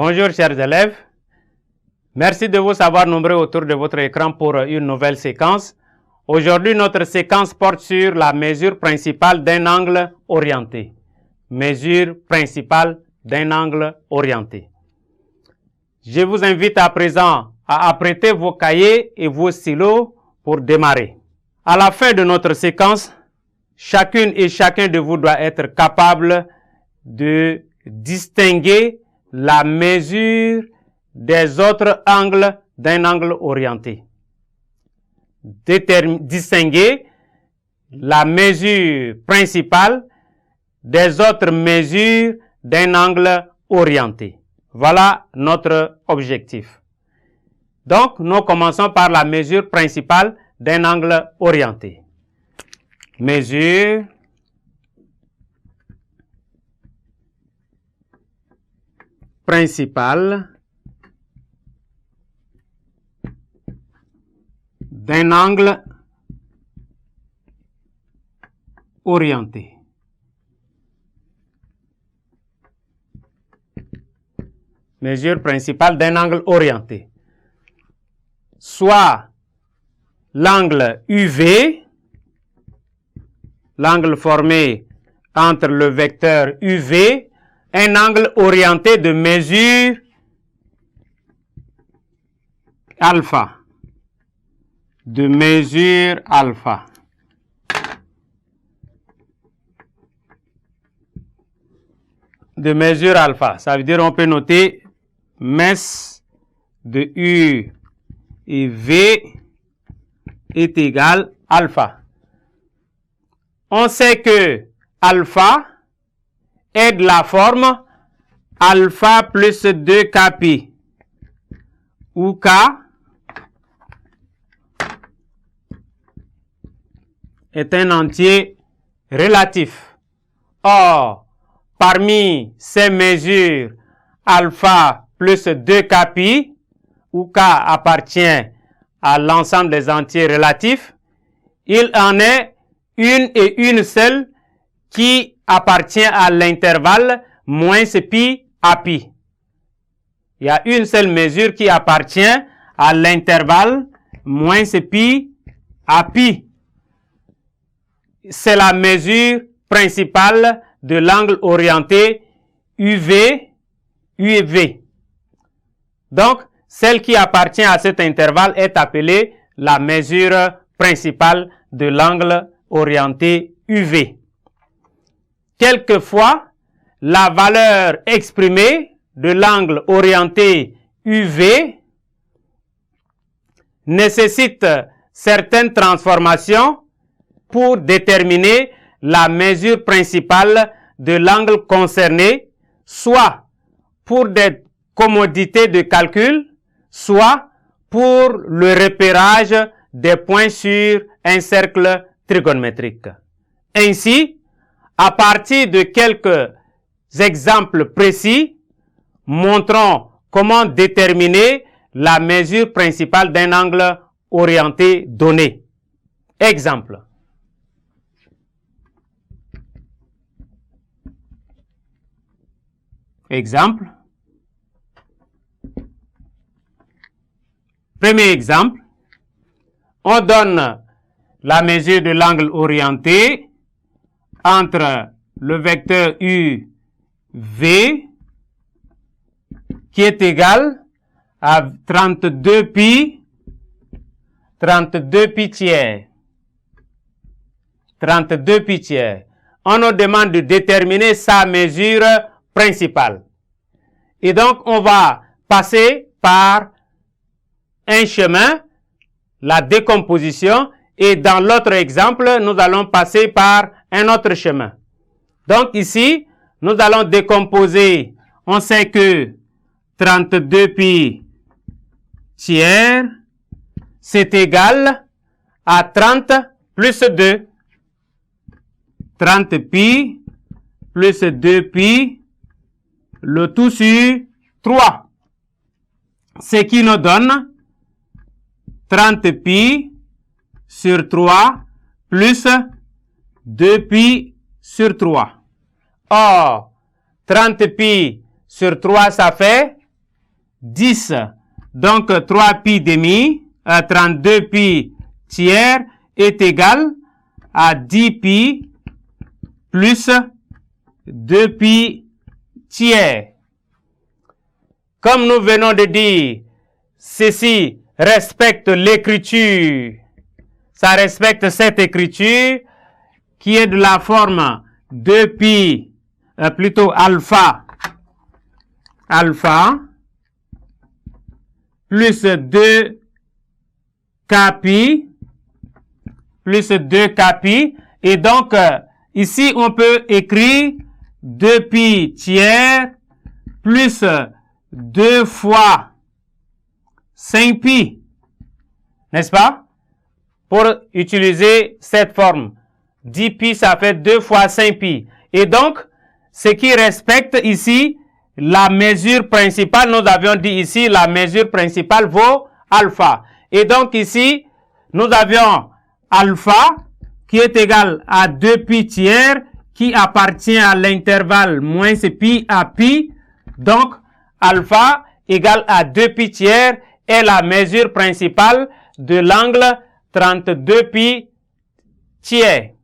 Bonjour chers élèves, merci de vous avoir nombreux autour de votre écran pour une nouvelle séquence. Aujourd'hui, notre séquence porte sur la mesure principale d'un angle orienté. Mesure principale d'un angle orienté. Je vous invite à présent à apprêter vos cahiers et vos stylos pour démarrer. À la fin de notre séquence, chacune et chacun de vous doit être capable de distinguer la mesure des autres angles d'un angle orienté. Distinguer la mesure principale des autres mesures d'un angle orienté. Voilà notre objectif. Donc, nous commençons par la mesure principale d'un angle orienté. Mesure principale d'un angle orienté. Mesure principale d'un angle orienté. Soit l'angle UV, l'angle formé entre le vecteur UV, un angle orienté de mesure alpha. De mesure alpha. De mesure alpha. Ça veut dire on peut noter mètre de U et V est égal alpha. On sait que alpha est de la forme alpha plus 2kπ, où K est un entier relatif. Or, parmi ces mesures alpha plus 2kπ, où K appartient à l'ensemble des entiers relatifs, il en est une et une seule qui appartient à l'intervalle moins pi à pi. Il y a une seule mesure qui appartient à l'intervalle moins pi à pi. C'est la mesure principale de l'angle orienté UV. Donc, celle qui appartient à cet intervalle est appelée la mesure principale de l'angle orienté UV. Quelquefois, la valeur exprimée de l'angle orienté UV nécessite certaines transformations pour déterminer la mesure principale de l'angle concerné, soit pour des commodités de calcul, soit pour le repérage des points sur un cercle trigonométrique. Ainsi, à partir de quelques exemples précis, montrons comment déterminer la mesure principale d'un angle orienté donné. Exemple. Exemple. Premier exemple. On donne la mesure de l'angle orienté entre le vecteur UV qui est égal à 32 pi tiers. 32 pi tiers. On nous demande de déterminer sa mesure principale. Et donc, on va passer par un chemin, la décomposition, et dans l'autre exemple, nous allons passer par un autre chemin. Donc ici, nous allons décomposer. On sait que 32 pi tiers, c'est égal à 30 plus 2. 30 pi plus 2 pi, le tout sur 3. Ce qui nous donne 30 pi sur 3 plus 2 pi sur 3. Or, 30 pi sur 3, ça fait 10. Donc 3 pi demi, 32 pi tiers est égal à 10 pi plus 2 pi tiers. Comme nous venons de dire, ceci respecte l'écriture. Ça respecte cette écriture qui est de la forme 2 pi, plutôt alpha plus 2 pi plus 2 pi. Et donc, ici, on peut écrire 2 pi tiers plus 2 fois 5 pi. N'est-ce pas? Pour utiliser cette forme. 10 pi, ça fait 2 fois 5 pi. Et donc, ce qui respecte ici la mesure principale, nous avions dit ici, la mesure principale vaut alpha. Et donc ici, nous avions alpha qui est égal à 2 pi tiers qui appartient à l'intervalle moins pi à pi. Donc, alpha égale à 2 pi tiers est la mesure principale de l'angle 32 pi tiers.